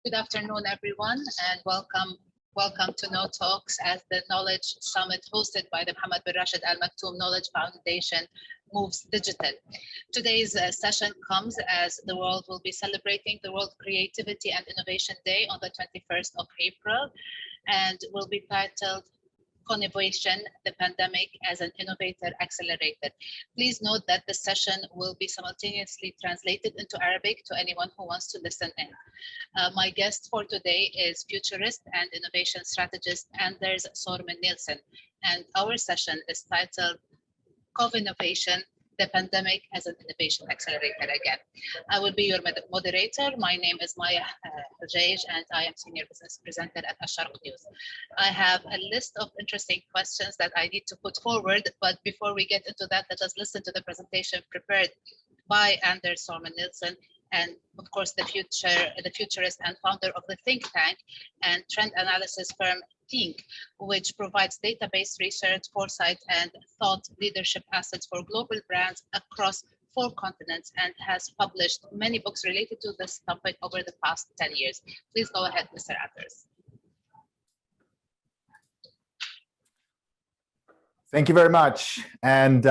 Good afternoon, everyone, and welcome to KnowTalks as the Knowledge Summit hosted by the Mohammed bin Rashid Al Maktoum Knowledge Foundation moves digital. Today's session comes as the world will be celebrating the World Creativity and Innovation Day on the 21st of April, and will be titled Covinnovation, the Pandemic as an Innovator Accelerator. Please note that the session will be simultaneously translated into Arabic to anyone who wants to listen in. My guest for today is Futurist and Innovation Strategist Anders Sörman-Nilsson, and our session is titled Covinnovation, the Pandemic as an Innovation Accelerator again. I will be your moderator. My name is Maya Hojeij, and I am Senior Business Presenter at Asharq News. I have a list of interesting questions that I need to put forward, but before we get into that, let us listen to the presentation prepared by Anders Sörman-Nilsson, and of course the futurist and founder of the Think Tank and trend analysis firm Thinque, which provides database research, foresight, and thought leadership assets for global brands across 4 continents, and has published many books related to this topic over the past 10 years. Please go ahead, Mr. Anders. Thank you very much, and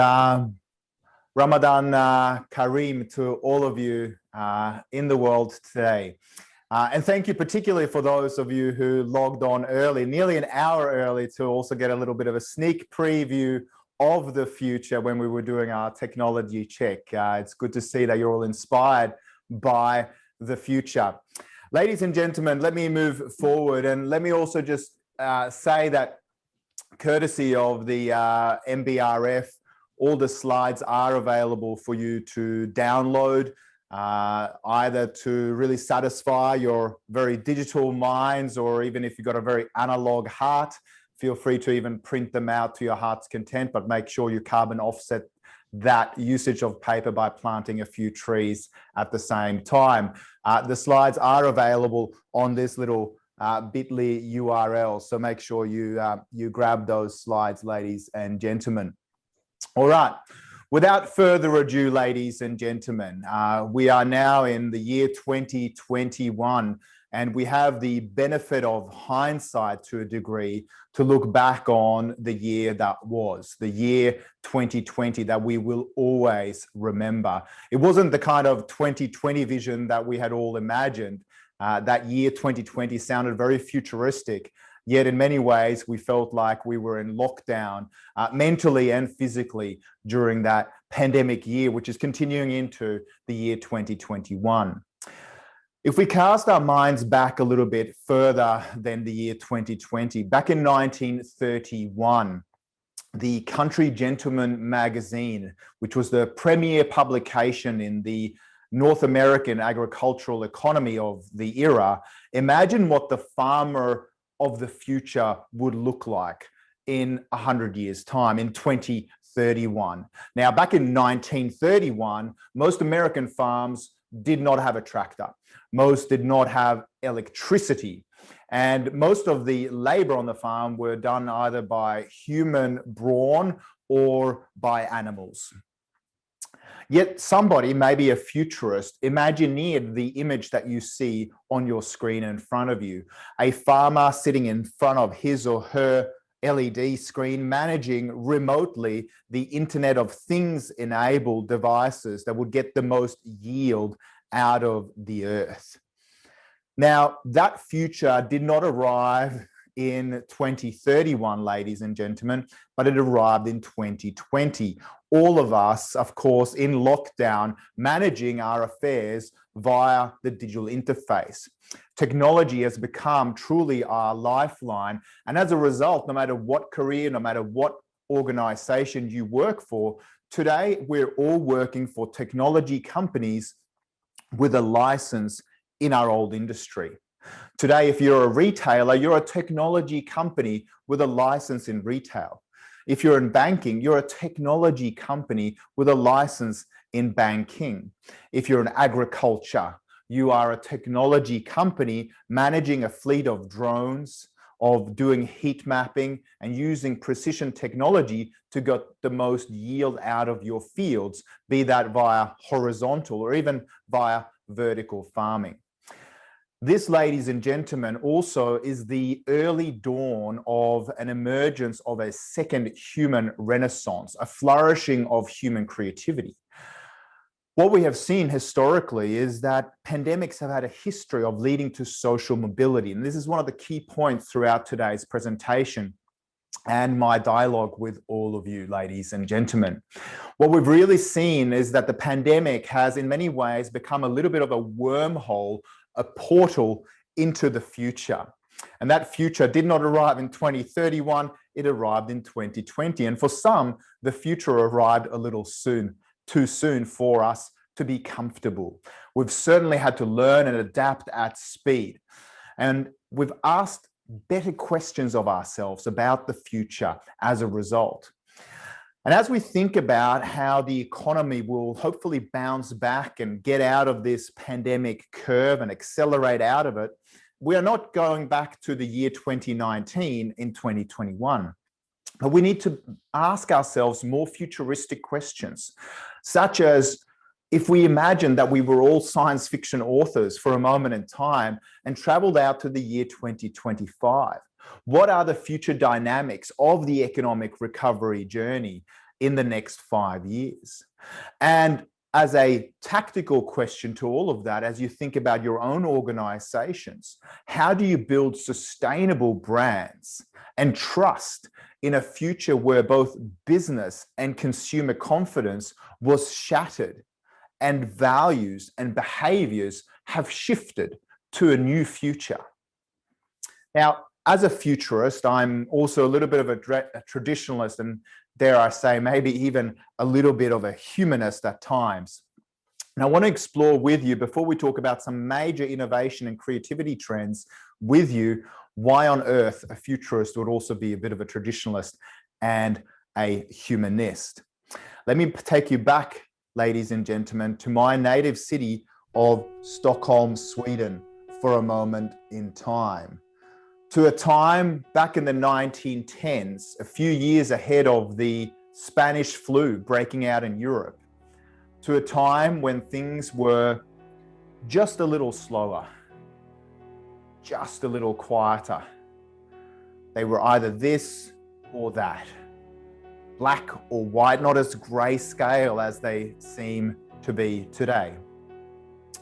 Ramadan Kareem to all of you in the world today. And thank you particularly for those of you who logged on early, nearly an hour early, to also get a little bit of a sneak preview of the future when we were doing our technology check. It's good to see that you're all inspired by the future. Ladies and gentlemen, let me move forward, and let me also just say that courtesy of the MBRF, all the slides are available for you to download, either to really satisfy your very digital minds, or even if you've got a very analog heart, feel free to even print them out to your heart's content, but make sure you carbon offset that usage of paper by planting a few trees at the same time. The slides are available on this little bit.ly URL, so make sure you grab those slides, ladies and gentlemen. All right. Without further ado, ladies and gentlemen, we are now in the year 2021, and we have the benefit of hindsight to a degree to look back on the year that was, the year 2020 that we will always remember. It wasn't the kind of 2020 vision that we had all imagined. That year 2020 sounded very futuristic. Yet in many ways, we felt like we were in lockdown mentally and physically during that pandemic year, which is continuing into the year 2021. If we cast our minds back a little bit further than the year 2020, back in 1931, the Country Gentleman magazine, which was the premier publication in the North American agricultural economy of the era, imagine what the farmer of the future would look like in 100 years' time, in 2031. Now, back in 1931, most American farms did not have a tractor. Most did not have electricity. And most of the labor on the farm were done either by human brawn or by animals. Yet somebody, maybe a futurist, imagineered the image that you see on your screen in front of you. A farmer sitting in front of his or her LED screen, managing remotely the Internet of Things enabled devices that would get the most yield out of the earth. Now, that future did not arrive in 2031, ladies and gentlemen, but it arrived in 2020. All of us, of course, in lockdown, managing our affairs via the digital interface. Technology has become truly our lifeline. And as a result, no matter what career, no matter what organization you work for, today we're all working for technology companies with a license in our old industry. Today, if you're a retailer, you're a technology company with a license in retail. If you're in banking, you're a technology company with a license in banking. If you're in agriculture, you are a technology company managing a fleet of drones, of doing heat mapping and using precision technology to get the most yield out of your fields, be that via horizontal or even via vertical farming. This, ladies and gentlemen, also is the early dawn of an emergence of a second human renaissance, a flourishing of human creativity. What we have seen historically is that pandemics have had a history of leading to social mobility. And this is one of the key points throughout today's presentation and my dialogue with all of you, ladies and gentlemen. What we've really seen is that the pandemic has in many ways become a little bit of a wormhole, a portal into the future. And that future did not arrive in 2031, it arrived in 2020. And for some, the future arrived a little too soon for us to be comfortable. We've certainly had to learn and adapt at speed. And we've asked better questions of ourselves about the future as a result. And as we think about how the economy will hopefully bounce back and get out of this pandemic curve and accelerate out of it, we are not going back to the year 2019 in 2021. But we need to ask ourselves more futuristic questions, such as if we imagine that we were all science fiction authors for a moment in time and traveled out to the year 2025. What are the future dynamics of the economic recovery journey in the next 5 years? And as a tactical question to all of that, as you think about your own organizations, how do you build sustainable brands and trust in a future where both business and consumer confidence was shattered and values and behaviors have shifted to a new future? Now, as a futurist, I'm also a little bit of a traditionalist, and dare I say, maybe even a little bit of a humanist at times. And I want to explore with you, before we talk about some major innovation and creativity trends with you, why on earth a futurist would also be a bit of a traditionalist and a humanist. Let me take you back, ladies and gentlemen, to my native city of Stockholm, Sweden, for a moment in time. To a time back in the 1910s, a few years ahead of the Spanish flu breaking out in Europe, to a time when things were just a little slower, just a little quieter. They were either this or that, black or white, not as grayscale as they seem to be today.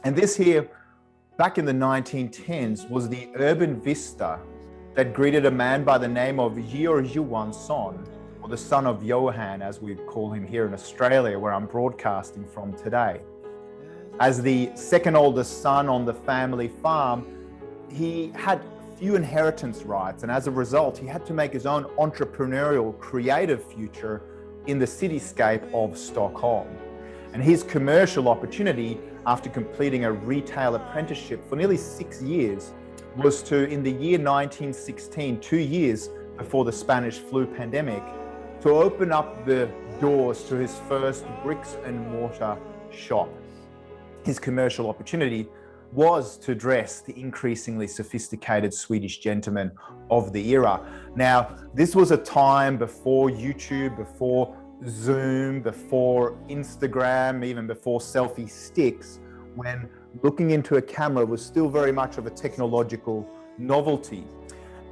And this here, back in the 1910s, was the urban vista that greeted a man by the name of Georg Johansson, or the son of Johan, as we call him here in Australia, where I'm broadcasting from today. As the second oldest son on the family farm, he had few inheritance rights, and as a result, he had to make his own entrepreneurial, creative future in the cityscape of Stockholm. And his commercial opportunity, after completing a retail apprenticeship for nearly 6 years, was to, in the year 1916, 2 years before the Spanish flu pandemic, to open up the doors to his first bricks and mortar shop. His commercial opportunity was to dress the increasingly sophisticated Swedish gentleman of the era. Now, this was a time before YouTube, before Zoom, before Instagram, even before selfie sticks, when looking into a camera was still very much of a technological novelty.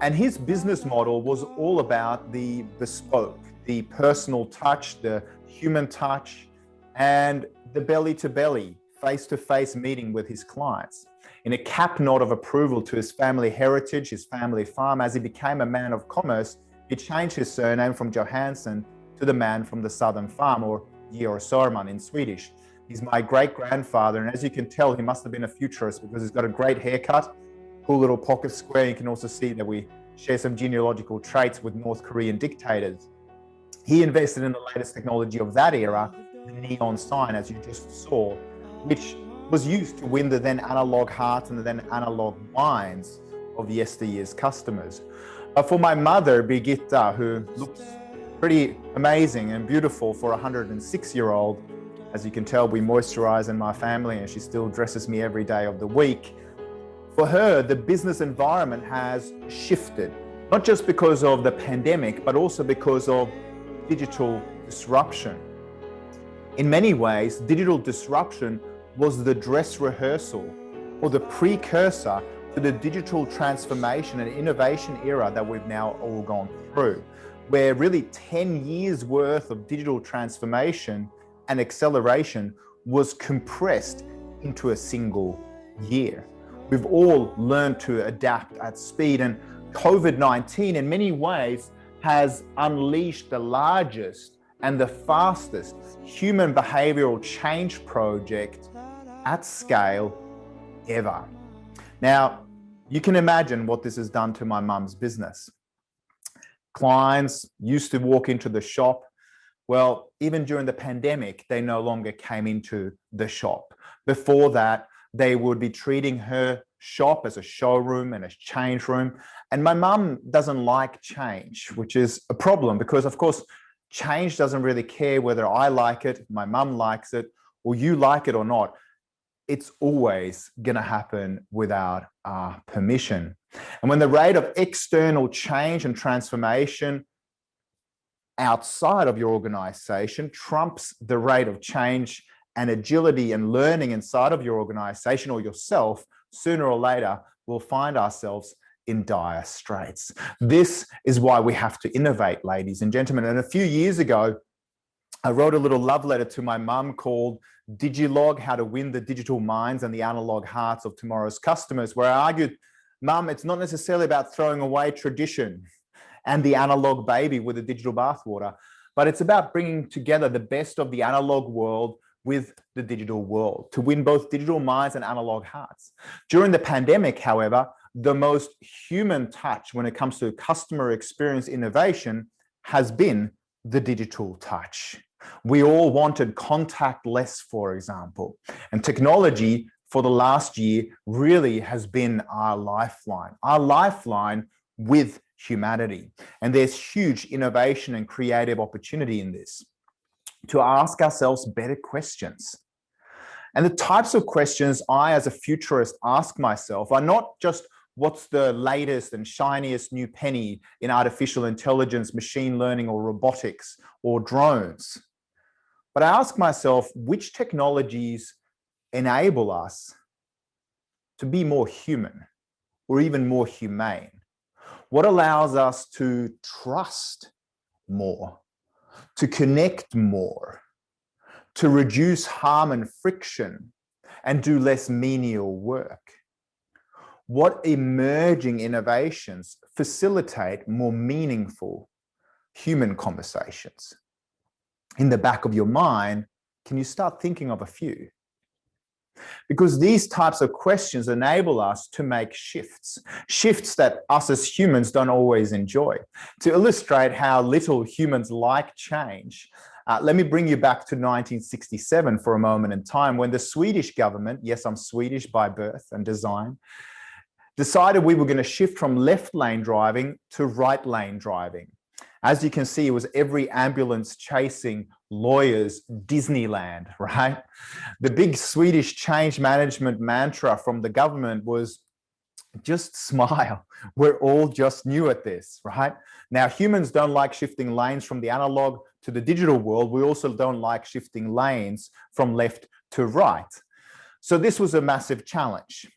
And his business model was all about the bespoke, the personal touch, the human touch, and the belly-to-belly, face-to-face meeting with his clients. In a cap nod of approval to his family heritage, his family farm, as he became a man of commerce, he changed his surname from Johansson to the man from the southern farm, or Georg Sörman in Swedish. He's my great-grandfather, and as you can tell, he must have been a futurist because he's got a great haircut, cool little pocket square. You can also see that we share some genealogical traits with North Korean dictators. He invested in the latest technology of that era, the neon sign, as you just saw, which was used to win the then analog hearts and the then analog minds of yesteryear's customers. But for my mother, Birgitta, who looks pretty amazing and beautiful for a 106-year-old, as you can tell, we moisturize in my family and she still dresses me every day of the week. For her, the business environment has shifted, not just because of the pandemic, but also because of digital disruption. In many ways, digital disruption was the dress rehearsal or the precursor to the digital transformation and innovation era that we've now all gone through, where really 10 years worth of digital transformation and acceleration was compressed into a single year. We've all learned to adapt at speed, and COVID-19 in many ways has unleashed the largest and the fastest human behavioral change project at scale ever. Now, you can imagine what this has done to my mum's business. Clients used to walk into the shop. Well, even during the pandemic, they no longer came into the shop. Before that, they would be treating her shop as a showroom and a change room. And my mum doesn't like change, which is a problem because, of course, change doesn't really care whether I like it, my mum likes it, or you like it or not. It's always going to happen without our permission. And when the rate of external change and transformation outside of your organization trumps the rate of change and agility and learning inside of your organization or yourself, sooner or later, we'll find ourselves in dire straits. This is why we have to innovate, ladies and gentlemen. And a few years ago, I wrote a little love letter to my mum called Digilog, How to Win the Digital Minds and the Analog Hearts of Tomorrow's Customers, where I argued, Mum, it's not necessarily about throwing away tradition and the analog baby with the digital bathwater, but it's about bringing together the best of the analog world with the digital world to win both digital minds and analog hearts. During the pandemic, however, the most human touch when it comes to customer experience innovation has been the digital touch. We all wanted contactless, for example, and technology for the last year really has been our lifeline with humanity. And there's huge innovation and creative opportunity in this to ask ourselves better questions. And the types of questions I, as a futurist, ask myself are not just what's the latest and shiniest new penny in artificial intelligence, machine learning, or robotics, or drones. But I ask myself, which technologies enable us to be more human or even more humane? What allows us to trust more, to connect more, to reduce harm and friction, and do less menial work? What emerging innovations facilitate more meaningful human conversations? In the back of your mind, can you start thinking of a few? Because these types of questions enable us to make shifts that us as humans don't always enjoy. To illustrate how little humans like change, let me bring you back to 1967 for a moment in time, when the Swedish government, yes, I'm Swedish by birth and design, decided we were going to shift from left lane driving to right lane driving. As you can see, it was every ambulance chasing lawyers Disneyland, right? The big Swedish change management mantra from the government was just smile. We're all just new at this, right? Now, humans don't like shifting lanes from the analog to the digital world. We also don't like shifting lanes from left to right. So this was a massive challenge.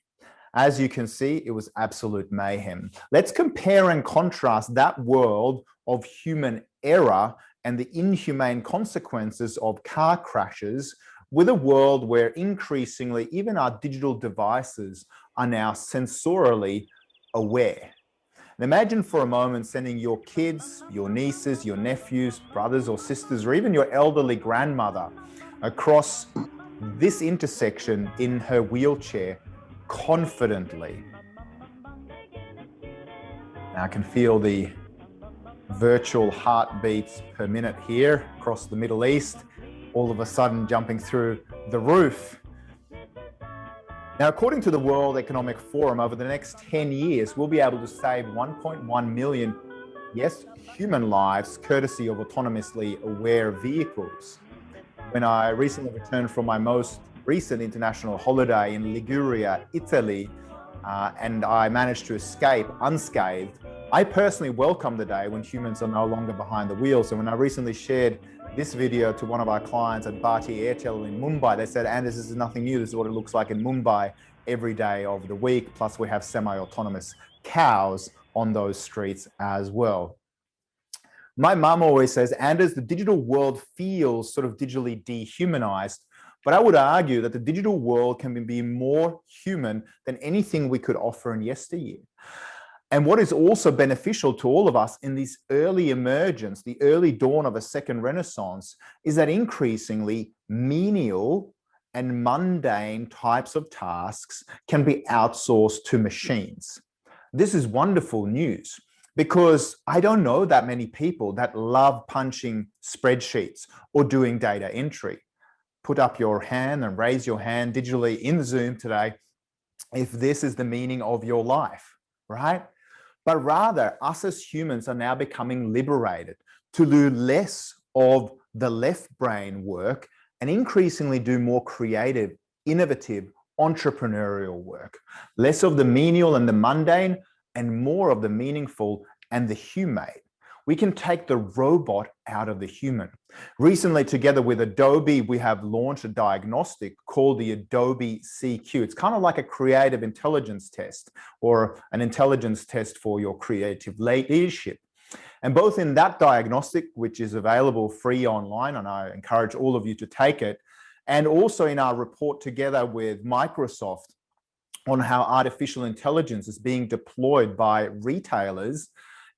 As you can see, it was absolute mayhem. Let's compare and contrast that world of human error and the inhumane consequences of car crashes with a world where increasingly even our digital devices are now sensorially aware. And imagine for a moment sending your kids, your nieces, your nephews, brothers or sisters, or even your elderly grandmother across this intersection in her wheelchair confidently. Now I can feel the virtual heartbeats per minute here across the Middle East, all of a sudden jumping through the roof. Now, according to the World Economic Forum, over the next 10 years, we'll be able to save 1.1 million, yes, human lives courtesy of autonomously aware vehicles. When I recently returned from my most recent international holiday in Liguria, Italy, and I managed to escape unscathed, I personally welcome the day when humans are no longer behind the wheel. So when I recently shared this video to one of our clients at Bharti Airtel in Mumbai, they said, Anders, this is nothing new. This is what it looks like in Mumbai every day of the week. Plus we have semi-autonomous cows on those streets as well. My mum always says, Anders, the digital world feels sort of digitally dehumanized, but I would argue that the digital world can be more human than anything we could offer in yesteryear. And what is also beneficial to all of us in this early emergence, the early dawn of a second renaissance, is that increasingly menial and mundane types of tasks can be outsourced to machines. This is wonderful news, because I don't know that many people that love punching spreadsheets or doing data entry. Put up your hand and raise your hand digitally in Zoom today if this is the meaning of your life, right? But rather, us as humans are now becoming liberated to do less of the left brain work and increasingly do more creative, innovative, entrepreneurial work. Less of the menial and the mundane, and more of the meaningful and the humane. We can take the robot out of the human. Recently, together with Adobe, we have launched a diagnostic called the Adobe CQ. It's kind of like a creative intelligence test or an intelligence test for your creative leadership. And both in that diagnostic, which is available free online, and I encourage all of you to take it, and also in our report together with Microsoft on how artificial intelligence is being deployed by retailers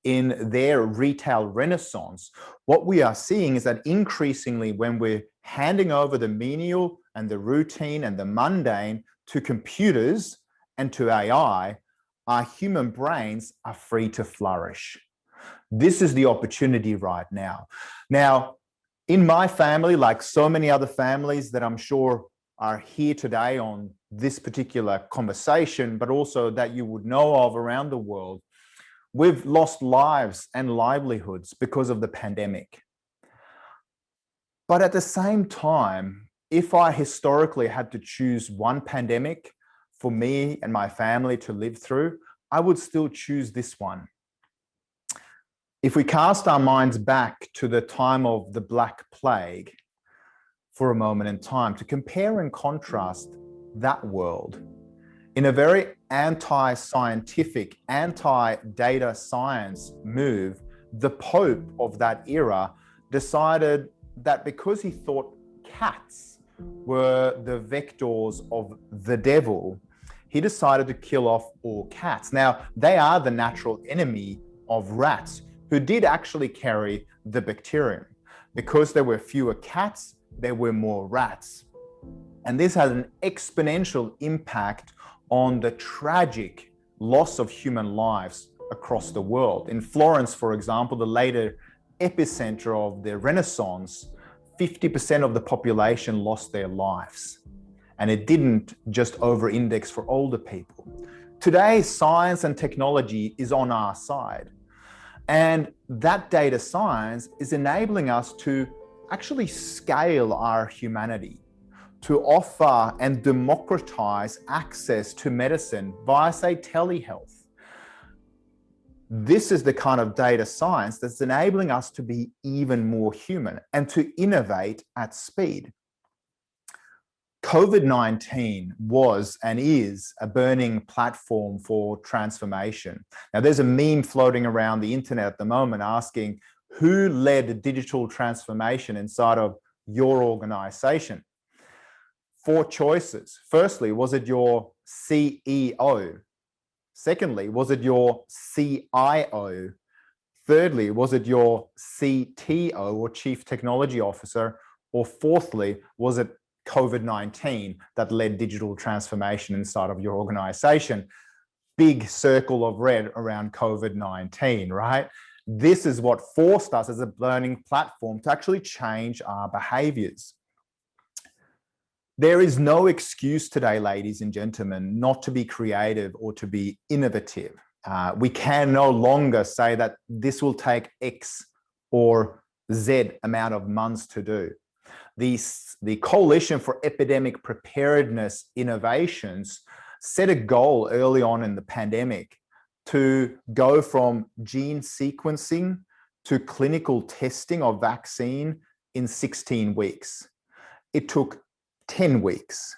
in their retail renaissance, what we are seeing is that increasingly when we're handing over the menial and the routine and the mundane to computers and to AI, our human brains are free to flourish. This is the opportunity right now. Now, in my family, like so many other families that I'm sure are here today on this particular conversation, but also that you would know of around the world, we've lost lives and livelihoods because of the pandemic. But at the same time, if I historically had to choose one pandemic for me and my family to live through, I would still choose this one. If we cast our minds back to the time of the Black Plague for a moment in time, to compare and contrast that world, in a very anti-scientific, anti-data science move, the Pope of that era decided that because he thought cats were the vectors of the devil, he decided to kill off all cats. Now, they are the natural enemy of rats, who did actually carry the bacterium. Because there were fewer cats, there were more rats. And this had an exponential impact on the tragic loss of human lives across the world. In Florence, for example, the later epicenter of the Renaissance, 50% of the population lost their lives. And it didn't just over-index for older people. Today, science and technology is on our side. And that data science is enabling us to actually scale our humanity, to offer and democratize access to medicine via, say, telehealth. This is the kind of data science that's enabling us to be even more human and to innovate at speed. COVID-19 was and is a burning platform for transformation. Now, there's a meme floating around the internet at the moment asking who led digital transformation inside of your organization. 4 choices. Firstly, was it your CEO? Secondly, was it your CIO? Thirdly, was it your CTO or Chief Technology Officer? Or fourthly, was it COVID-19 that led digital transformation inside of your organization? Big circle of red around COVID-19, right? This is what forced us as a learning platform to actually change our behaviors. There is no excuse today, ladies and gentlemen, not to be creative or to be innovative. We can no longer say that this will take X or Z amount of months to do. The Coalition for Epidemic Preparedness Innovations set a goal early on in the pandemic to go from gene sequencing to clinical testing of vaccine in 16 weeks. It took 10 weeks.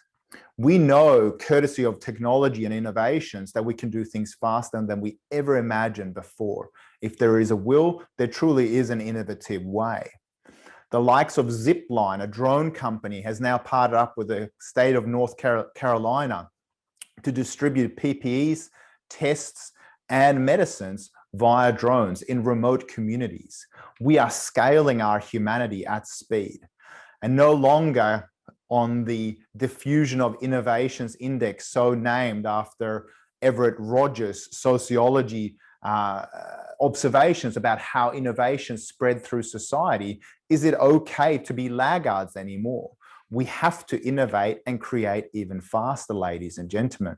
We know, courtesy of technology and innovations, that we can do things faster than we ever imagined before. If there is a will, there truly is an innovative way. The likes of Zipline, a drone company, has now partnered up with the state of North Carolina to distribute PPEs, tests, and medicines via drones in remote communities. We are scaling our humanity at speed, and no longer on the Diffusion of Innovations Index, so named after Everett Rogers' sociology observations about how innovation spread through society. Is it okay to be laggards anymore? We have to innovate and create even faster, ladies and gentlemen.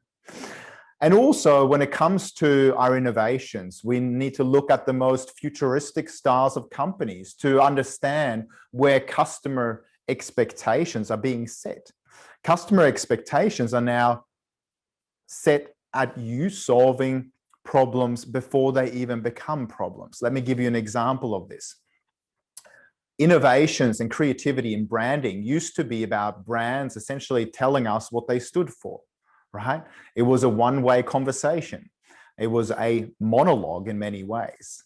And also, when it comes to our innovations, we need to look at the most futuristic styles of companies to understand where customer expectations are being set. Customer expectations are now set at you solving problems before they even become problems. Let me give you an example of this. Innovations and creativity in branding used to be about brands essentially telling us what they stood for, right? It was a one-way conversation. It was a monologue in many ways.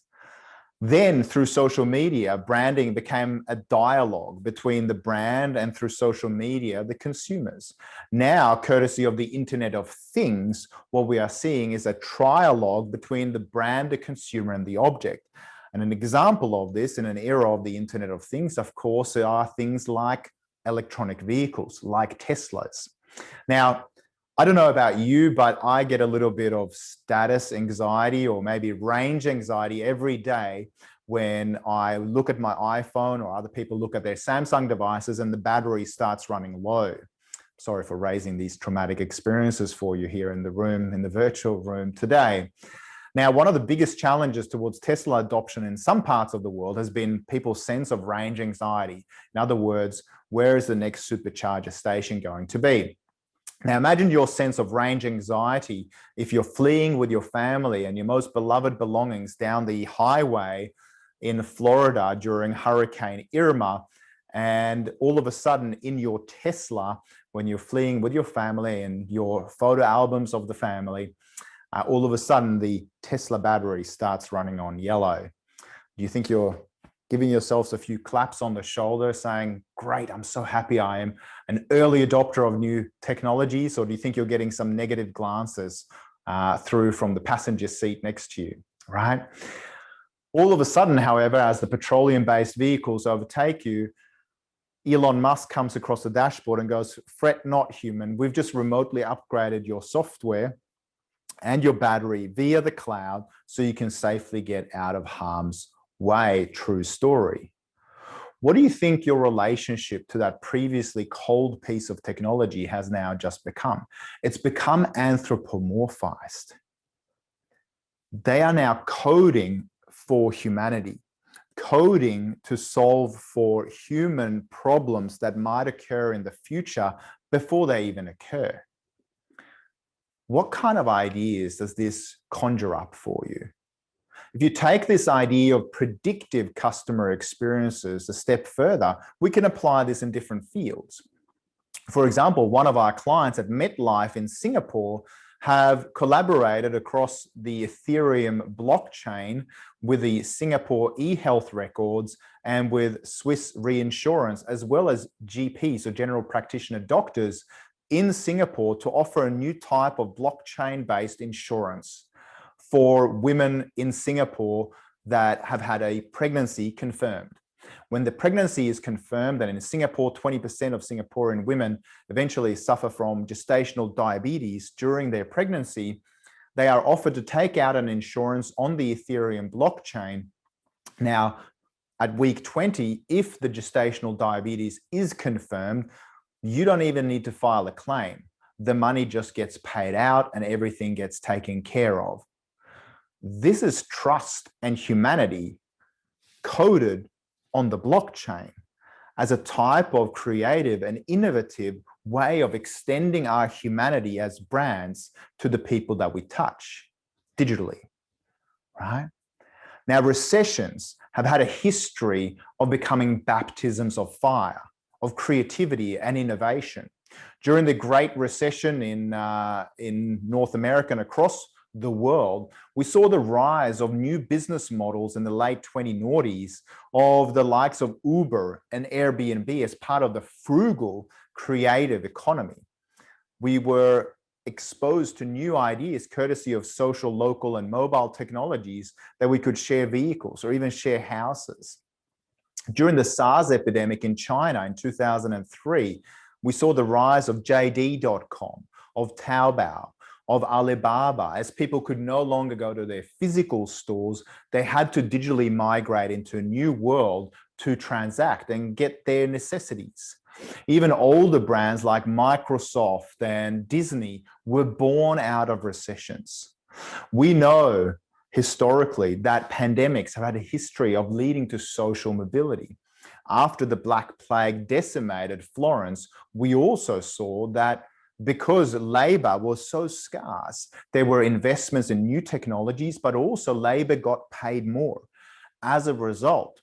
Then through social media, branding became a dialogue between the brand and, through social media, the consumers. Now, courtesy of the Internet of Things, what we are seeing is a trialogue between the brand, the consumer, and the object. And an example of this in an era of the Internet of Things, of course, are things like electronic vehicles, like Teslas. Now, I don't know about you, but I get a little bit of status anxiety or maybe range anxiety every day when I look at my iPhone or other people look at their Samsung devices and the battery starts running low. Sorry for raising these traumatic experiences for you here in the room, in the virtual room today. Now, one of the biggest challenges towards Tesla adoption in some parts of the world has been people's sense of range anxiety. In other words, where is the next supercharger station going to be? Now, imagine your sense of range anxiety if you're fleeing with your family and your most beloved belongings down the highway in Florida during Hurricane Irma, and all of a sudden in your Tesla, when you're fleeing with your family and your photo albums of the family, all of a sudden the Tesla battery starts running on yellow. Do you think you're giving yourselves a few claps on the shoulder saying, great, I'm so happy I am an early adopter of new technologies? Or do you think you're getting some negative glances through from the passenger seat next to you, right? All of a sudden, however, as the petroleum-based vehicles overtake you, Elon Musk comes across the dashboard and goes, fret not, human, we've just remotely upgraded your software and your battery via the cloud so you can safely get out of harm's way. True story. What do you think your relationship to that previously cold piece of technology has now just become? It's become anthropomorphized. They are now coding for humanity, coding to solve for human problems that might occur in the future before they even occur. What kind of ideas does this conjure up for you? If you take this idea of predictive customer experiences a step further, we can apply this in different fields. For example, one of our clients at MetLife in Singapore have collaborated across the Ethereum blockchain with the Singapore e-health records and with Swiss reinsurance, as well as GPs, or general practitioner doctors, in Singapore to offer a new type of blockchain-based insurance for women in Singapore that have had a pregnancy confirmed. When the pregnancy is confirmed, and in Singapore, 20% of Singaporean women eventually suffer from gestational diabetes during their pregnancy, they are offered to take out an insurance on the Ethereum blockchain. Now, at week 20, if the gestational diabetes is confirmed, you don't even need to file a claim. The money just gets paid out and everything gets taken care of. This is trust and humanity coded on the blockchain as a type of creative and innovative way of extending our humanity as brands to the people that we touch digitally, right? Now, recessions have had a history of becoming baptisms of fire, of creativity and innovation. During the Great Recession in North America and across the world, we saw the rise of new business models in the late 20noughties of the likes of Uber and Airbnb as part of the frugal creative economy. We were exposed to new ideas courtesy of social, local, and mobile technologies that we could share vehicles or even share houses. During the SARS epidemic in China in 2003, we saw the rise of JD.com, of Taobao, of Alibaba. As people could no longer go to their physical stores, they had to digitally migrate into a new world to transact and get their necessities. Even older brands like Microsoft and Disney were born out of recessions. We know historically that pandemics have had a history of leading to social mobility. After the Black Plague decimated Florence, we also saw that because labor was so scarce, there were investments in new technologies, but also labor got paid more. As a result,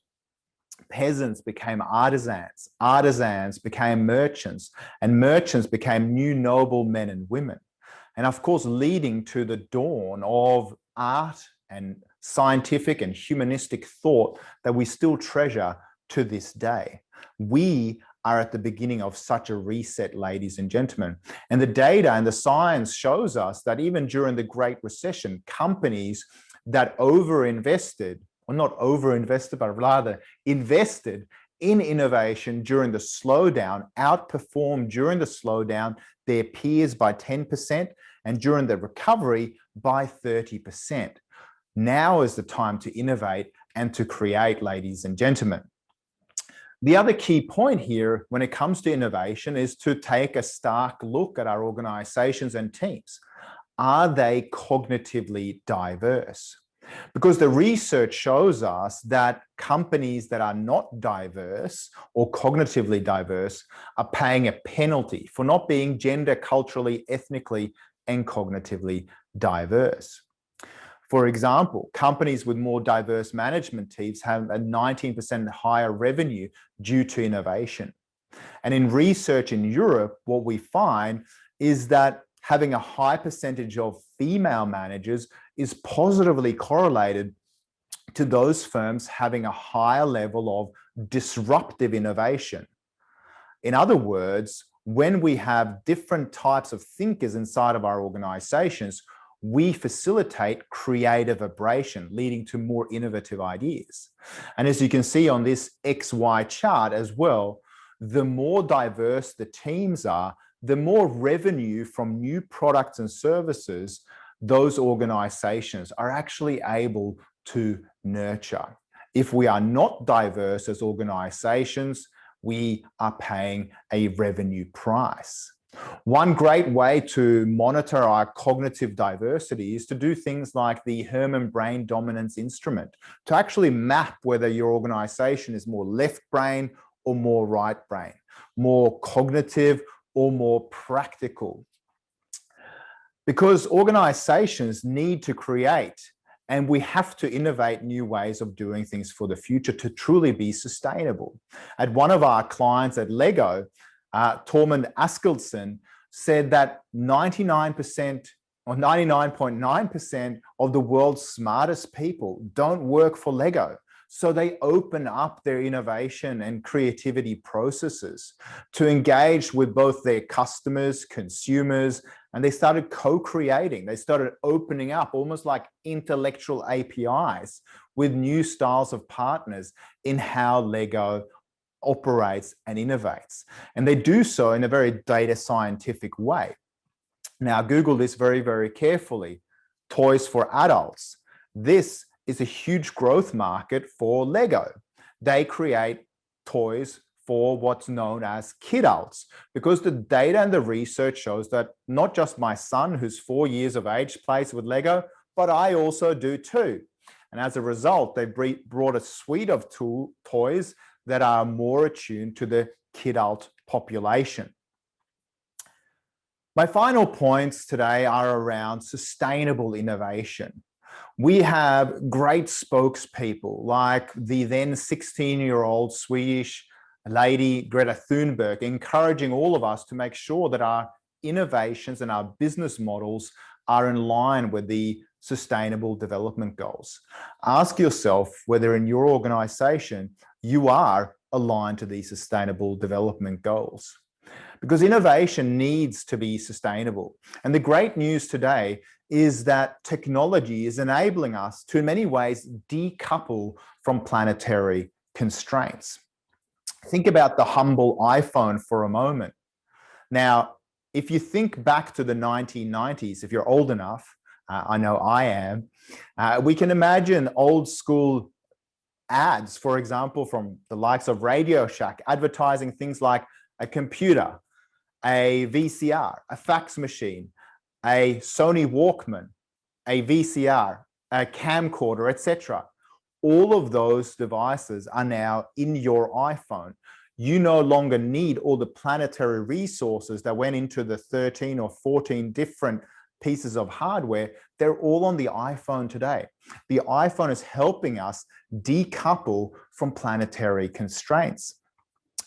peasants became artisans, artisans became merchants, and merchants became new noble men and women. And of course, leading to the dawn of art and scientific and humanistic thought that we still treasure to this day. We are at the beginning of such a reset, ladies and gentlemen. And the data and the science shows us that even during the Great Recession, companies that overinvested, or not overinvested, but rather invested in innovation during the slowdown, outperformed during the slowdown their peers by 10% and during the recovery by 30%. Now is the time to innovate and to create, ladies and gentlemen. The other key point here when it comes to innovation is to take a stark look at our organizations and teams. Are they cognitively diverse? Because the research shows us that companies that are not diverse or cognitively diverse are paying a penalty for not being gender, culturally, ethnically, and cognitively diverse. For example, companies with more diverse management teams have a 19% higher revenue due to innovation. And in research in Europe, what we find is that having a high percentage of female managers is positively correlated to those firms having a higher level of disruptive innovation. In other words, when we have different types of thinkers inside of our organizations, we facilitate creative abrasion, leading to more innovative ideas. And as you can see on this XY chart as well, the more diverse the teams are, the more revenue from new products and services those organizations are actually able to nurture. If we are not diverse as organizations, we are paying a revenue price. One great way to monitor our cognitive diversity is to do things like the Herman Brain Dominance Instrument, to actually map whether your organization is more left brain or more right brain, more cognitive or more practical. Because organizations need to create, and we have to innovate new ways of doing things for the future to truly be sustainable. At one of our clients at Lego, Tormund Askildsen said that 99% or 99.9% of the world's smartest people don't work for Lego. So they open up their innovation and creativity processes to engage with both their customers, consumers, and they started co-creating. They started opening up almost like intellectual APIs with new styles of partners in how Lego operates and innovates. And they do so in a very data scientific way. Now, Google this very, very carefully. Toys for adults. This is a huge growth market for Lego. They create toys for what's known as kidults, because the data and the research shows that not just my son, who's 4 years of age, plays with Lego, but I also do too. And as a result, they brought a suite of toys that are more attuned to the kidult population. My final points today are around sustainable innovation. We have great spokespeople like the then 16-year-old Swedish Lady Greta Thunberg, encouraging all of us to make sure that our innovations and our business models are in line with the Sustainable Development Goals. Ask yourself whether in your organization you are aligned to these Sustainable Development Goals. Because innovation needs to be sustainable. And the great news today is that technology is enabling us to, in many ways, decouple from planetary constraints. Think about the humble iPhone for a moment. Now, if you think back to the 1990s, if you're old enough, I know I am, we can imagine old school ads, for example, from the likes of Radio Shack, advertising things like a computer, a VCR, a fax machine, a Sony Walkman, a VCR, a camcorder, etc. All of those devices are now in your iPhone. You no longer need all the planetary resources that went into the 13 or 14 different pieces of hardware. They're all on the iPhone today. The iPhone is helping us decouple from planetary constraints.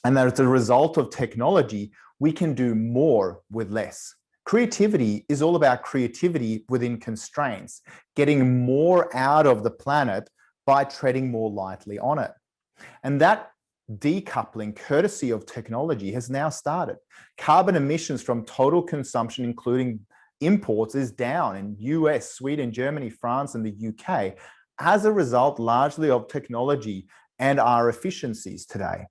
And that as a result of technology, we can do more with less. Creativity is all about creativity within constraints, getting more out of the planet by treading more lightly on it. And that decoupling, courtesy of technology, has now started. Carbon emissions from total consumption, including imports, is down in US, Sweden, Germany, France, and the UK as a result largely of technology and our efficiencies today.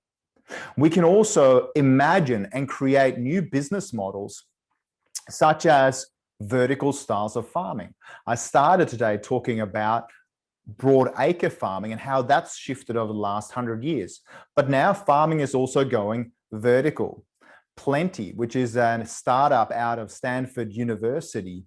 We can also imagine and create new business models such as vertical styles of farming. I started today talking about broad acre farming and how that's shifted over the last 100 years. But now farming is also going vertical. Plenty, which is a startup out of Stanford University,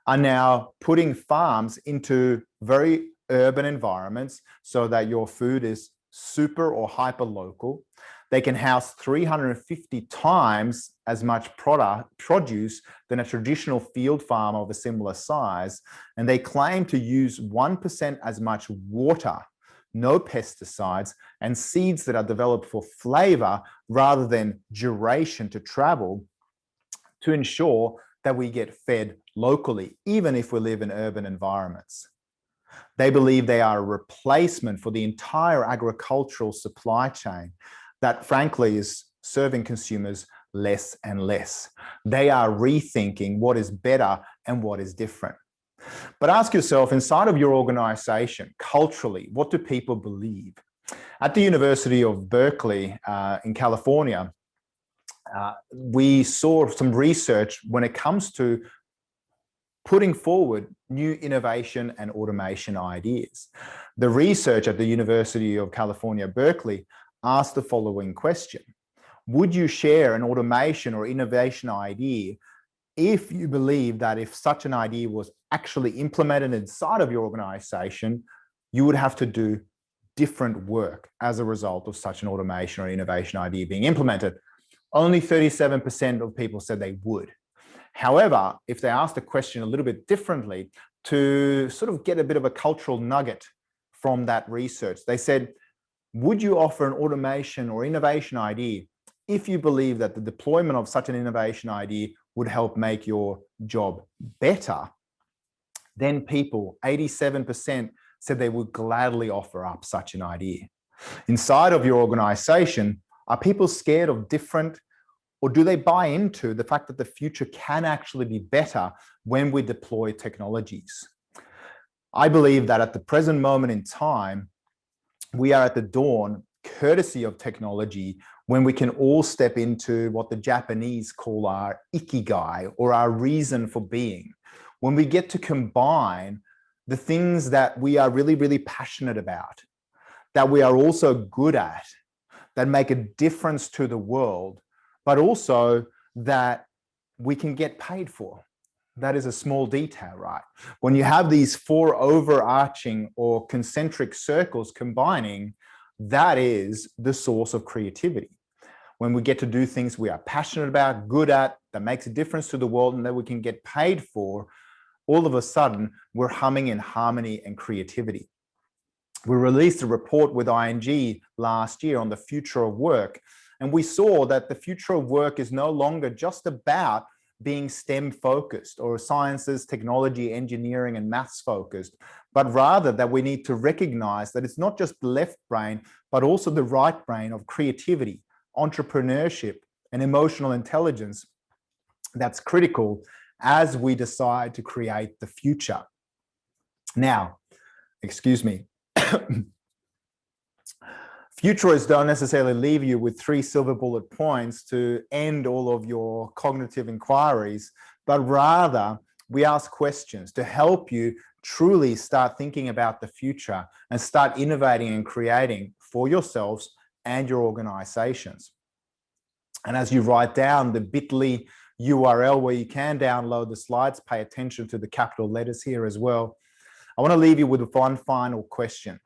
are now putting farms into very urban environments so that your food is super or hyper local. They can house 350 times as much produce than a traditional field farm of a similar size. And they claim to use 1% as much water, no pesticides, and seeds that are developed for flavor rather than duration to travel, to ensure that we get fed locally, even if we live in urban environments. They believe they are a replacement for the entire agricultural supply chain that frankly is serving consumers less and less. They are rethinking what is better and what is different. But ask yourself, inside of your organization, culturally, what do people believe? At the University of Berkeley in California, we saw some research when it comes to putting forward new innovation and automation ideas. The research at the University of California, Berkeley, asked the following question: would you share an automation or innovation idea if you believe that if such an idea was actually implemented inside of your organization, you would have to do different work as a result of such an automation or innovation idea being implemented? Only 37% of people said they would. However, if they asked the question a little bit differently to sort of get a bit of a cultural nugget from that research, they said, would you offer an automation or innovation idea if you believe that the deployment of such an innovation idea would help make your job better? Then people, 87%, said they would gladly offer up such an idea. Inside of your organization, are people scared of different, or do they buy into the fact that the future can actually be better when we deploy technologies? I believe that at the present moment in time, we are at the dawn, courtesy of technology, when we can all step into what the Japanese call our ikigai, or our reason for being. When we get to combine the things that we are really, really passionate about, that we are also good at, that make a difference to the world, but also that we can get paid for. That is a small detail, right? When you have these four overarching or concentric circles combining, that is the source of creativity. When we get to do things we are passionate about, good at, that makes a difference to the world and that we can get paid for, all of a sudden we're humming in harmony and creativity. We released a report with ING last year on the future of work, And we saw that the future of work is no longer just about being STEM focused or sciences, technology, engineering, and maths focused, but rather that we need to recognize that it's not just the left brain, but also the right brain of creativity, entrepreneurship, and emotional intelligence that's critical as we decide to create the future. Now, excuse me. Futurists don't necessarily leave you with 3 silver bullet points to end all of your cognitive inquiries, but rather we ask questions to help you truly start thinking about the future and start innovating and creating for yourselves and your organizations. And as you write down the bit.ly URL where you can download the slides, pay attention to the capital letters here as well. I want to leave you with one final question.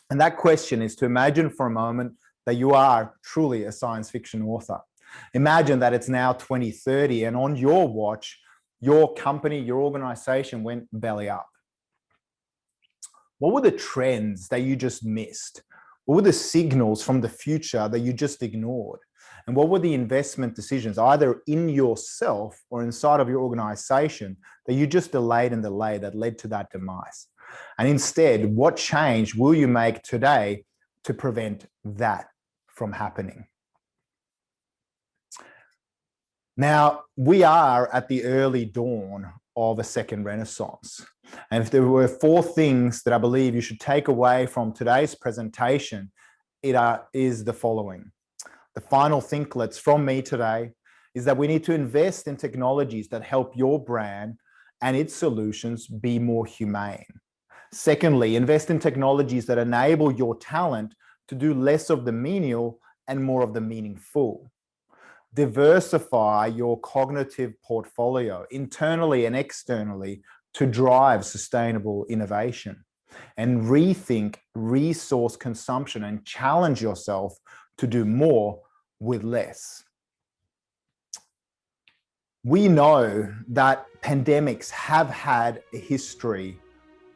And that question is to imagine for a moment that you are truly a science fiction author. Imagine that it's now 2030 and on your watch, your company, your organization went belly up. What were the trends that you just missed? What were the signals from the future that you just ignored? And what were the investment decisions, either in yourself or inside of your organization, that you just delayed and delayed that led to that demise? And instead, what change will you make today to prevent that from happening? Now, we are at the early dawn of a second renaissance. And if there were 4 things that I believe you should take away from today's presentation, it is the following. The final thinklets from me today is that we need to invest in technologies that help your brand and its solutions be more humane. Secondly, invest in technologies that enable your talent to do less of the menial and more of the meaningful. Diversify your cognitive portfolio internally and externally to drive sustainable innovation. And rethink resource consumption and challenge yourself to do more with less. We know that pandemics have had a history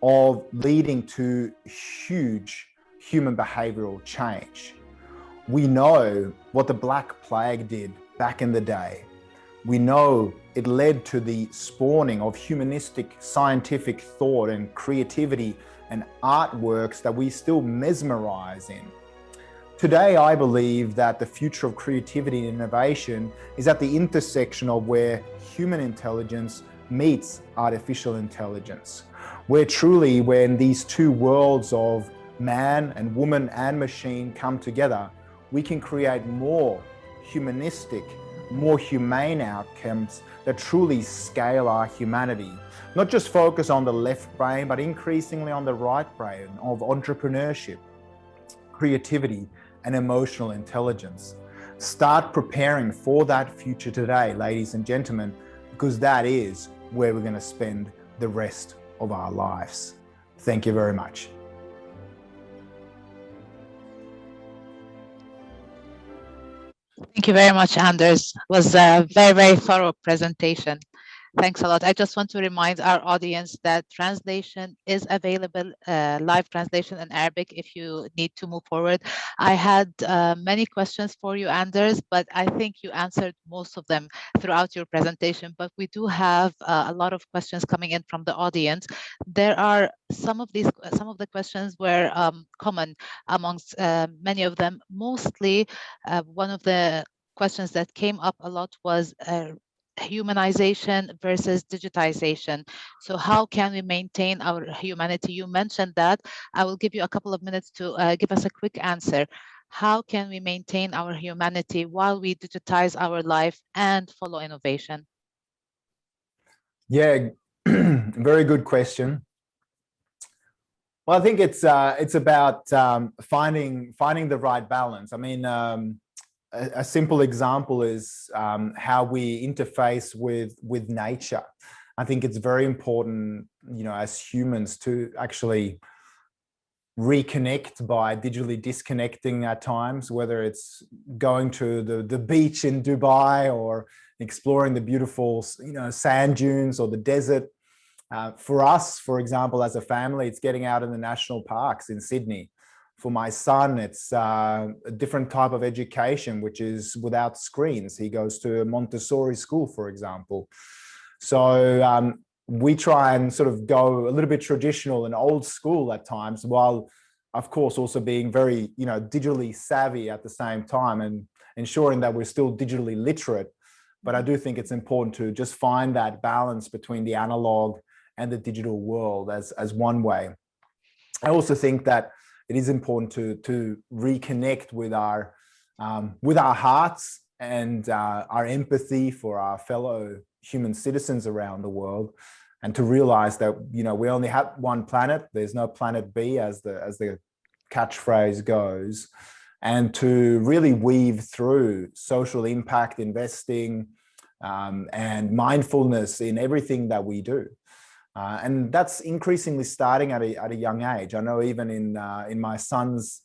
of leading to huge human behavioral change. We know what the Black Plague did back in the day. We know it led to the spawning of humanistic scientific thought and creativity and artworks that we still mesmerize in. Today, I believe that the future of creativity and innovation is at the intersection of where human intelligence meets artificial intelligence, where truly when these 2 worlds of man and woman and machine come together, we can create more humanistic, more humane outcomes that truly scale our humanity. Not just focus on the left brain, but increasingly on the right brain of entrepreneurship, creativity, and emotional intelligence. Start preparing for that future today, ladies and gentlemen, because that is where we're going to spend the rest of our lives. Thank you very much. Thank you very much, Anders. It was a very, very thorough presentation. Thanks a lot. I just want to remind our audience that translation is available, live translation in Arabic if you need to move forward. I had many questions for you, Anders, but I think you answered most of them throughout your presentation. But we do have a lot of questions coming in from the audience. There are some of the questions were common amongst many of them. Mostly, one of the questions that came up a lot was humanization versus digitization. So how can we maintain our humanity? You mentioned that. I will give you a couple of minutes to give us a quick answer. How can we maintain our humanity while we digitize our life and follow innovation? Yeah, very good question. Well, I think it's about finding the right balance. I mean, a simple example is how we interface with nature. I think it's very important, you know, as humans to actually reconnect by digitally disconnecting at times, whether it's going to the beach in Dubai or exploring the beautiful, you know, sand dunes or the desert. For us, for example, as a family, it's getting out in the national parks in Sydney. For my son, it's a different type of education, which is without screens. He goes to a Montessori school, for example. So we try and sort of go a little bit traditional and old school at times, while of course also being very, digitally savvy at the same time and ensuring that we're still digitally literate. But I do think it's important to just find that balance between the analog and the digital world as one way. I also think that it is important to reconnect with our hearts and our empathy for our fellow human citizens around the world, and to realize that we only have one planet. There's no planet B, as the catchphrase goes, and to really weave through social impact investing and mindfulness in everything that we do. And that's increasingly starting at a young age. I know even in my son's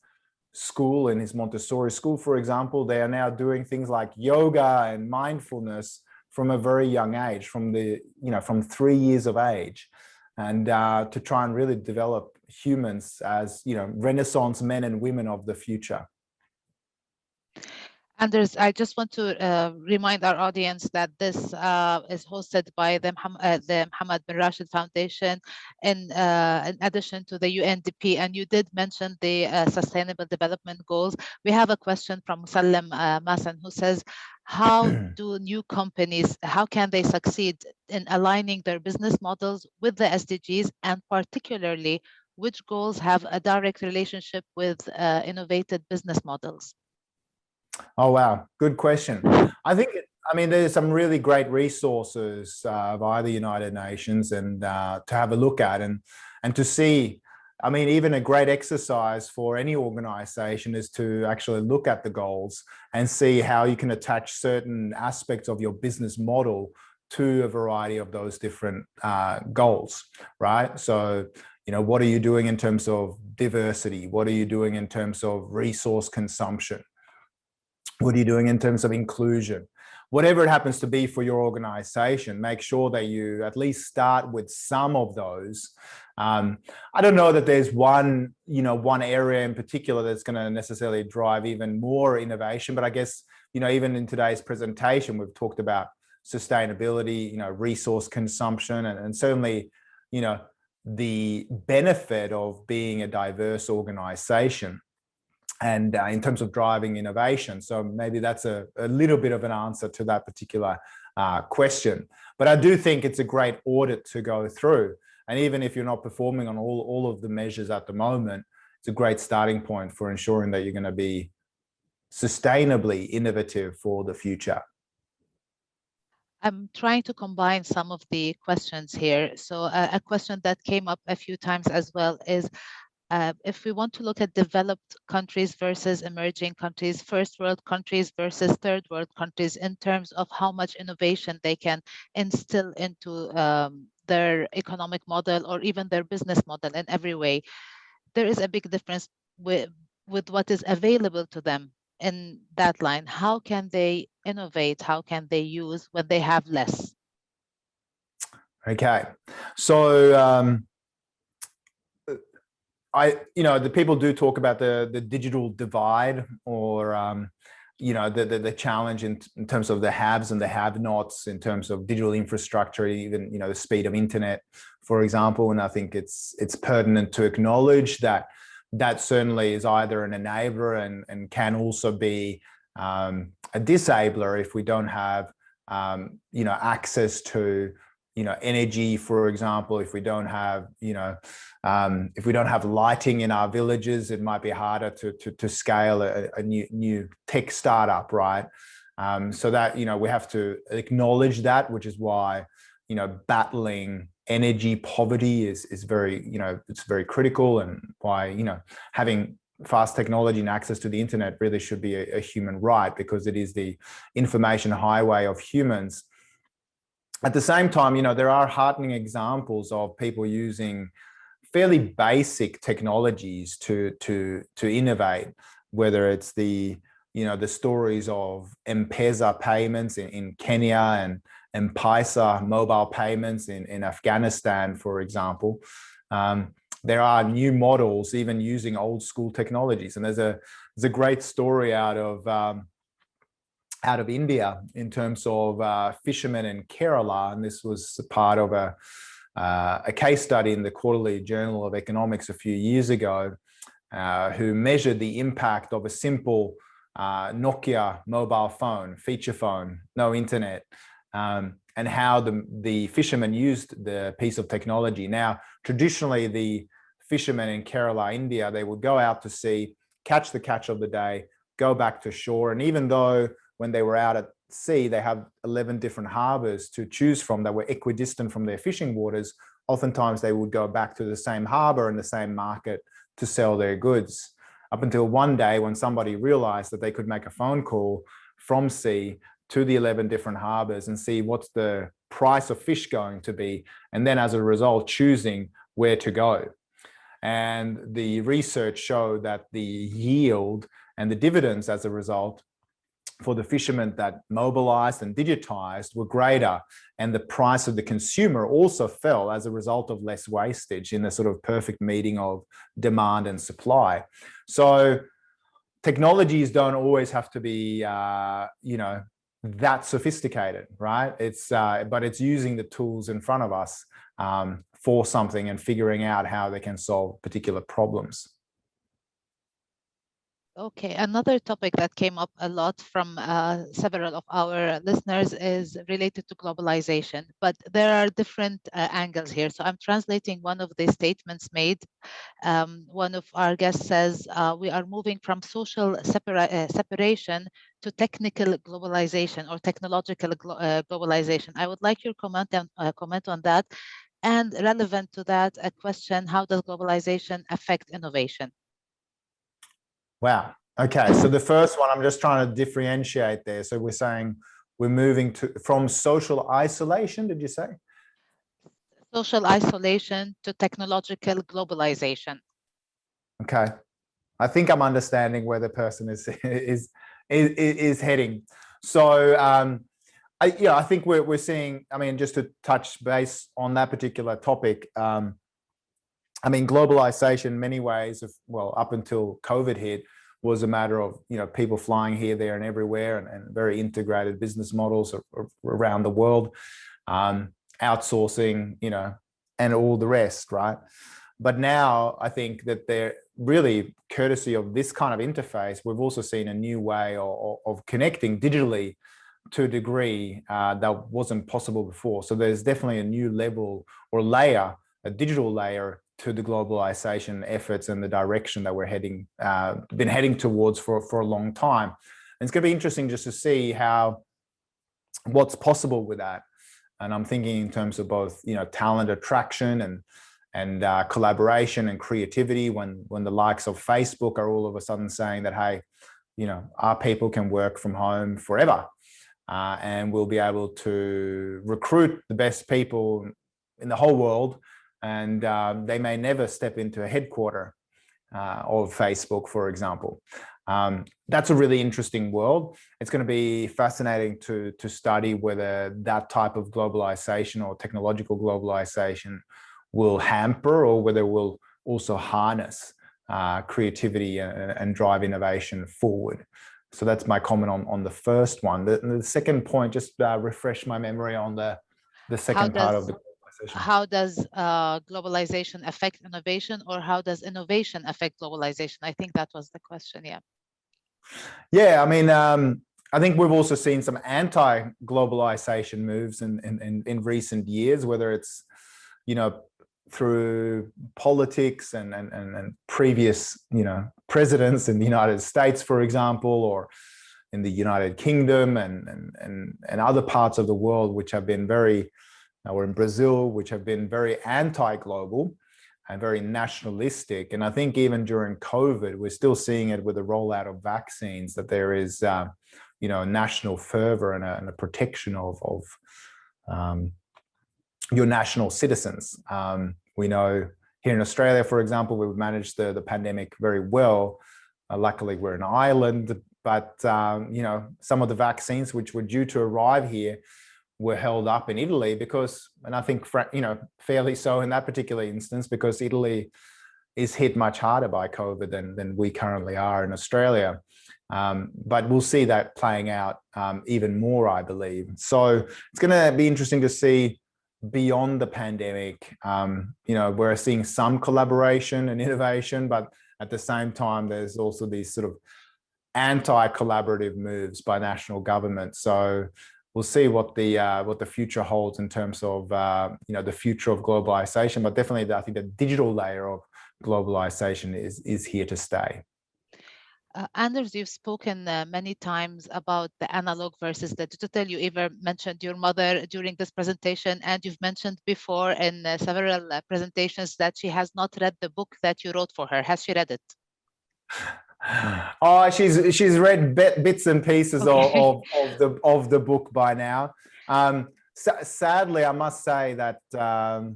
school, in his Montessori school, for example, they are now doing things like yoga and mindfulness from a very young age, from 3 years of age, and to try and really develop humans as Renaissance men and women of the future. Anders, I just want to remind our audience that this is hosted by the Mohammed bin Rashid Foundation in addition to the UNDP, and you did mention the Sustainable Development Goals. We have a question from Salem Masan, who says, how do new companies, how can they succeed in aligning their business models with the SDGs, and particularly which goals have a direct relationship with innovative business models? Oh, wow. Good question. I think, there's some really great resources via the United Nations and to have a look at and to see. Even a great exercise for any organization is to actually look at the goals and see how you can attach certain aspects of your business model to a variety of those different goals, right? So, what are you doing in terms of diversity? What are you doing in terms of resource consumption? What are you doing in terms of inclusion? Whatever it happens to be for your organization, make sure that you at least start with some of those. I don't know that there's one area in particular that's going to necessarily drive even more innovation, but I guess, even in today's presentation, we've talked about sustainability, resource consumption, and certainly, the benefit of being a diverse organization. And in terms of driving innovation. So maybe that's a little bit of an answer to that particular question. But I do think it's a great audit to go through. And even if you're not performing on all of the measures at the moment, it's a great starting point for ensuring that you're going to be sustainably innovative for the future. I'm trying to combine some of the questions here. So a question that came up a few times as well is, if we want to look at developed countries versus emerging countries, first world countries versus third world countries, in terms of how much innovation they can instill into their economic model or even their business model in every way, there is a big difference with what is available to them in that line. How can they innovate? How can they use when they have less? Okay, so the people do talk about the digital divide, or the challenge in terms of the haves and the have-nots in terms of digital infrastructure, even the speed of internet, for example. And I think it's pertinent to acknowledge that certainly is either an enabler and can also be a disabler if we don't have access to energy, for example. If we don't have if we don't have lighting in our villages, it might be harder to scale a new tech startup, right? So that we have to acknowledge that, which is why battling energy poverty is very it's very critical, and why having fast technology and access to the internet really should be a human right, because it is the information highway of humans. At the same time, there are heartening examples of people using fairly basic technologies to innovate, whether it's the stories of M-Pesa payments in Kenya and M-Pesa mobile payments in Afghanistan, for example. there are new models even using old school technologies. And there's a great story out of India in terms of fishermen in Kerala, and this was part of a case study in the Quarterly Journal of Economics a few years ago, who measured the impact of a simple Nokia mobile phone, feature phone, no internet, and how the fishermen used the piece of technology. Now, traditionally, the fishermen in Kerala, India, they would go out to sea, catch the catch of the day, go back to shore. And even though when they were out at sea, they have 11 different harbors to choose from that were equidistant from their fishing waters, oftentimes they would go back to the same harbor and the same market to sell their goods. Up until one day when somebody realized that they could make a phone call from sea to the 11 different harbors and see what's the price of fish going to be, and then as a result choosing where to go. And the research showed that the yield and the dividends as a result for the fishermen that mobilized and digitized were greater, and the price of the consumer also fell as a result of less wastage in the sort of perfect meeting of demand and supply. So technologies don't always have to be, that sophisticated, right? But it's using the tools in front of us for something and figuring out how they can solve particular problems. Okay, another topic that came up a lot from several of our listeners is related to globalization, but there are different angles here. So I'm translating one of the statements made. One of our guests says, we are moving from social separation to technical globalization or technological globalization. I would like your comment on that. And relevant to that, a question, how does globalization affect innovation? Wow. Okay. So the first one, I'm just trying to differentiate there. So we're saying we're moving from social isolation, did you say? Social isolation to technological globalization. Okay. I think I'm understanding where the person is heading. So I think we're seeing, I mean, just to touch base on that particular topic, I mean, globalization in many ways, up until COVID hit, was a matter of, people flying here, there, and everywhere, and very integrated business models around the world, outsourcing, and all the rest, right? But now I think that they're really, courtesy of this kind of interface, we've also seen a new way of connecting digitally to a degree that wasn't possible before. So there's definitely a new level or layer, a digital layer, to the globalization efforts and the direction that we're been heading towards for a long time. And it's going to be interesting just to see what's possible with that. And I'm thinking in terms of both, talent attraction and collaboration and creativity, when the likes of Facebook are all of a sudden saying that, hey, our people can work from home forever, and we'll be able to recruit the best people in the whole world. And they may never step into a headquarter of Facebook, for example. That's a really interesting world. It's going to be fascinating to study whether that type of globalization or technological globalization will hamper, or whether it will also harness creativity and drive innovation forward. So that's my comment on the first one. The second point, just refresh my memory on the second part of the globalization. How does globalization affect innovation, or how does innovation affect globalization? I think that was the question. Yeah. Yeah, I mean, I think we've also seen some anti-globalization moves in recent years, whether it's, through politics and previous, presidents in the United States, for example, or in the United Kingdom and other parts of the world, which have been or in Brazil, which have been very anti-global and very nationalistic. And I think even during COVID, we're still seeing it with the rollout of vaccines, that there is, national fervor and a protection of your national citizens. We know here in Australia, for example, we've managed the pandemic very well. Luckily, we're an island, but, some of the vaccines which were due to arrive here were held up in Italy because, and I think, fairly so in that particular instance, because Italy is hit much harder by COVID than we currently are in Australia. But we'll see that playing out even more, I believe. So it's going to be interesting to see beyond the pandemic. We're seeing some collaboration and innovation, but at the same time, there's also these sort of anti-collaborative moves by national governments. So we'll see what the future holds in terms of the future of globalization. But definitely, I think the digital layer of globalization is here to stay. Anders, you've spoken many times about the analog versus the digital. You even mentioned your mother during this presentation, and you've mentioned before in several presentations that she has not read the book that you wrote for her. Has she read it? Oh, she's read bits and pieces Okay. of the book by now. Sadly, I must say that her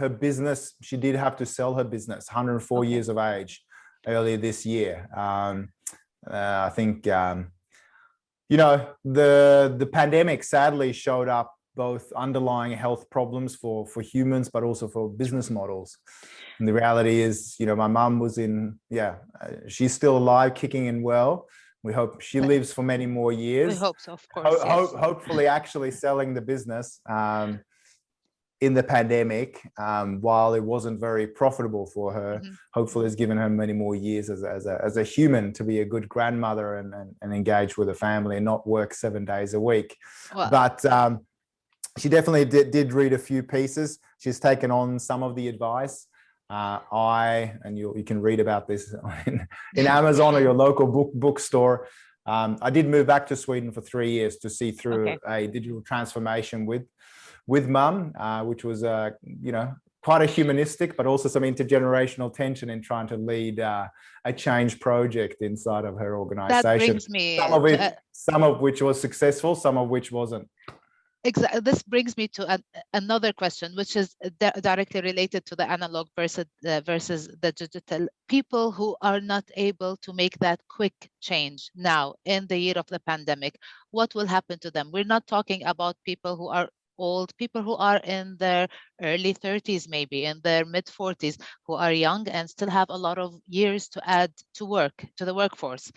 business, she did have to sell her business. 104 Okay. years of age earlier this year. I think the pandemic sadly showed up both underlying health problems for humans, but also for business models. And the reality is, my mum was she's still alive, kicking and well. We hope she lives for many more years. We hope so, of course. Yes. Hopefully actually selling the business in the pandemic, while it wasn't very profitable for her, hopefully has given her many more years as a human to be a good grandmother and engage with a family and not work 7 days a week. Well, but she definitely did read a few pieces. She's taken on some of the advice. You can read about this in Amazon or your local bookstore. I did move back to Sweden for 3 years to see through a digital transformation with mum, which was quite a humanistic, but also some intergenerational tension in trying to lead a change project inside of her organization. That brings me some of which was successful, some of which wasn't. Exactly. This brings me to another question, which is directly related to the analog versus the digital. People who are not able to make that quick change now in the year of the pandemic, what will happen to them? We're not talking about people who are old, people who are in their early 30s, maybe in their mid 40s, who are young and still have a lot of years to add to the workforce.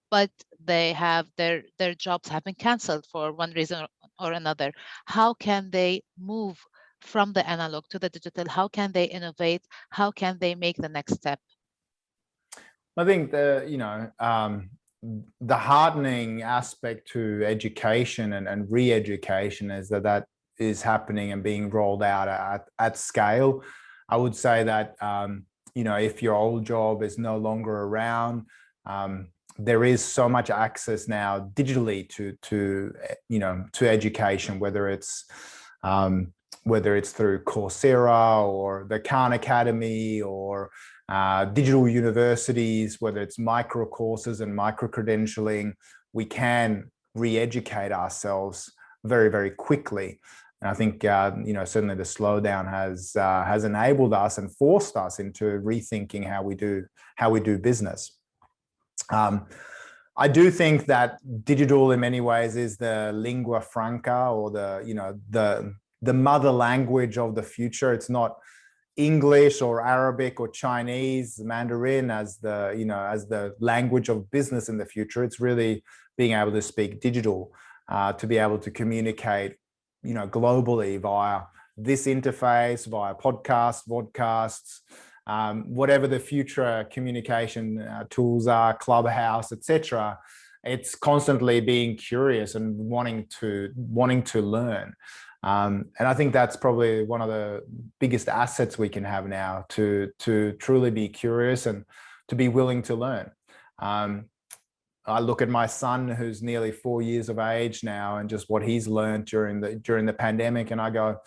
But they have their jobs have been canceled for one reason or another. How can they move from the analog to the digital? How can they innovate? How can they make the next step? I think the heartening aspect to education and re-education is that is happening and being rolled out at scale. I would say that if your old job is no longer around, there is so much access now digitally to education, whether it's through Coursera or the Khan Academy or digital universities, whether it's micro courses and micro credentialing. We can re-educate ourselves very, very quickly. And I think certainly the slowdown has enabled us and forced us into rethinking how we do business. I do think that digital in many ways is the lingua franca, or the mother language of the future. It's not English or Arabic or Chinese, Mandarin as the language of business in the future. It's really being able to speak digital, to be able to communicate, globally via this interface, via podcasts, vodcasts, whatever the future communication tools are, Clubhouse, etc. It's constantly being curious and wanting to learn. And I think that's probably one of the biggest assets we can have now, to truly be curious and to be willing to learn. I look at my son, who's nearly 4 years of age now, and just what he's learned during the pandemic, and I go,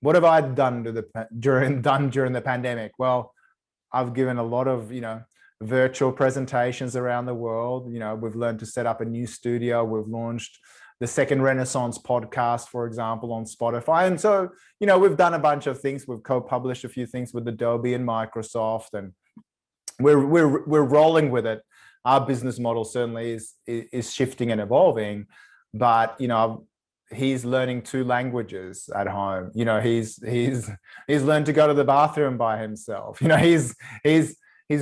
what have I done during the pandemic? Well, I've given a lot of virtual presentations around the world. We've learned to set up a new studio. We've launched the Second Renaissance podcast, for example, on Spotify. And so, we've done a bunch of things. We've co-published a few things with Adobe and Microsoft, and we're rolling with it. Our business model certainly is shifting and evolving, but he's learning 2 languages at home. You know, he's learned to go to the bathroom by himself. You know, he's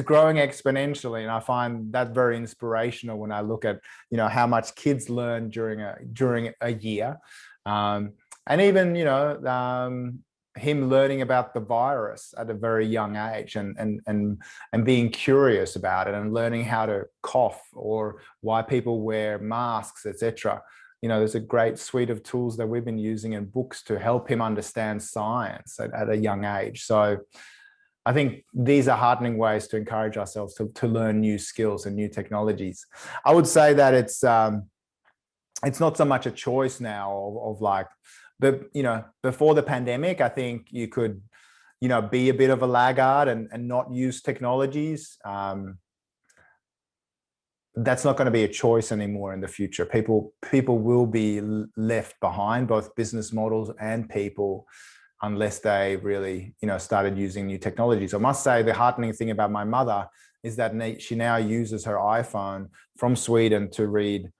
growing exponentially, and I find that very inspirational when I look at, you know, how much kids learn during a year, and even, you know, him learning about the virus at a very young age, and being curious about it, and learning how to cough or why people wear masks, etc. You know, there's a great suite of tools that we've been using in books to help him understand science at a young age. So I think these are heartening ways to encourage ourselves to learn new skills and new technologies. I would say that it's not so much a choice now of like, but, you know, before the pandemic, I think you could, you know, be a bit of a laggard and not use technologies. That's not going to be a choice anymore in the future. People will be left behind, both business models and people, unless they really, you know, started using new technologies. I must say the heartening thing about my mother is that she now uses her iPhone from Sweden to read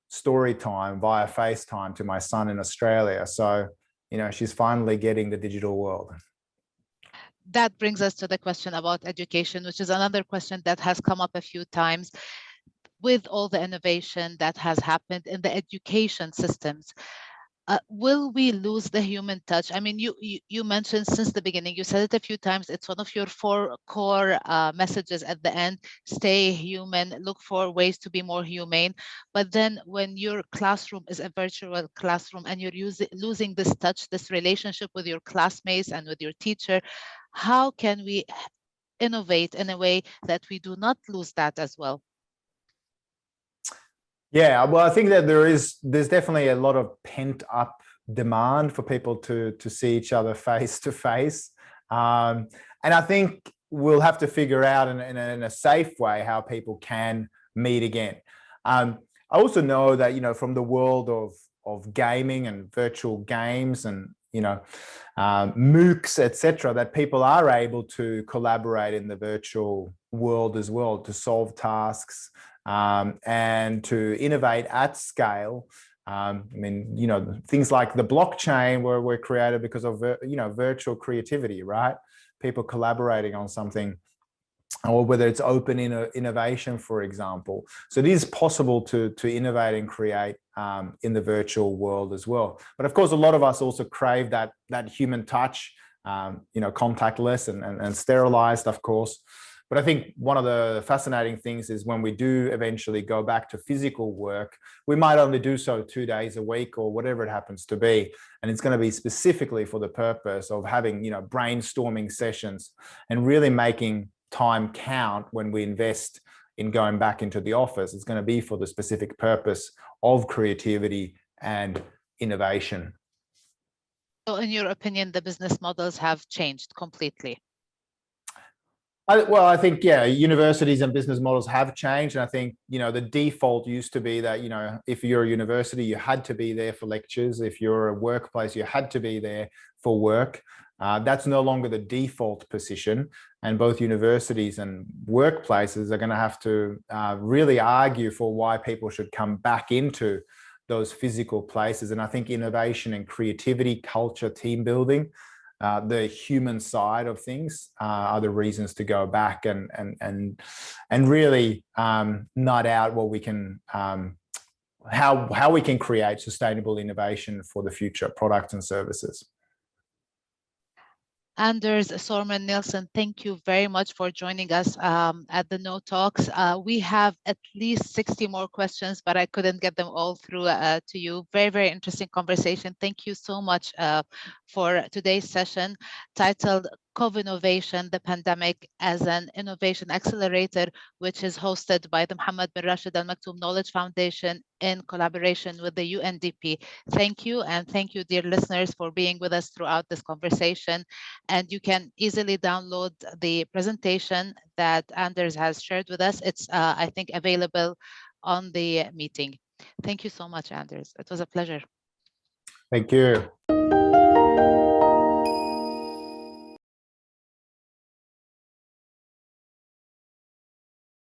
story time via FaceTime to my son in Australia. So, you know, she's finally getting the digital world. That brings us to the question about education, which is another question that has come up a few times. With all the innovation that has happened in the education systems, will we lose the human touch? I mean, you mentioned since the beginning, you said it a few times, it's one of your 4 core messages at the end: stay human, look for ways to be more humane. But then when your classroom is a virtual classroom and you're losing this touch, this relationship with your classmates and with your teacher, how can we innovate in a way that we do not lose that as well? Yeah, well, I think that there's definitely a lot of pent up demand for people to see each other face to face. And I think we'll have to figure out in a safe way how people can meet again. I also know that, you know, from the world of gaming and virtual games and, you know, MOOCs, etc., that people are able to collaborate in the virtual world as well to solve tasks, and to innovate at scale. I mean, you know, things like the blockchain were created because of, you know, virtual creativity, right? People collaborating on something, or whether it's open innovation, for example. So it is possible to innovate and create in the virtual world as well. But of course, a lot of us also crave that human touch, you know, contactless and sterilized, of course. But I think one of the fascinating things is when we do eventually go back to physical work, we might only do so 2 days a week or whatever it happens to be. And it's going to be specifically for the purpose of having, you know, brainstorming sessions and really making time count when we invest in going back into the office. It's going to be for the specific purpose of creativity and innovation. So in your opinion, the business models have changed completely? Well, I think, yeah, universities and business models have changed. And I think, you know, the default used to be that, you know, if you're a university, you had to be there for lectures. If you're a workplace, you had to be there for work. That's no longer the default position. And both universities and workplaces are going to have to really argue for why people should come back into those physical places. And I think innovation and creativity, culture, team building, the human side of things are the reasons to go back and really nut out what we can, how we can create sustainable innovation for the future products and services. Anders Sörman-Nilsson, thank you very much for joining us at the KnowTalks. We have at least 60 more questions, but I couldn't get them all through to you. Very, very interesting conversation. Thank you so much for today's session titled Covinnovation, the Pandemic as an Innovation Accelerator, which is hosted by the Mohammed bin Rashid Al Maktoum Knowledge Foundation in collaboration with the UNDP. Thank you, and thank you, dear listeners, for being with us throughout this conversation. And you can easily download the presentation that Anders has shared with us. It's, I think, available on the meeting. Thank you so much, Anders. It was a pleasure. Thank you.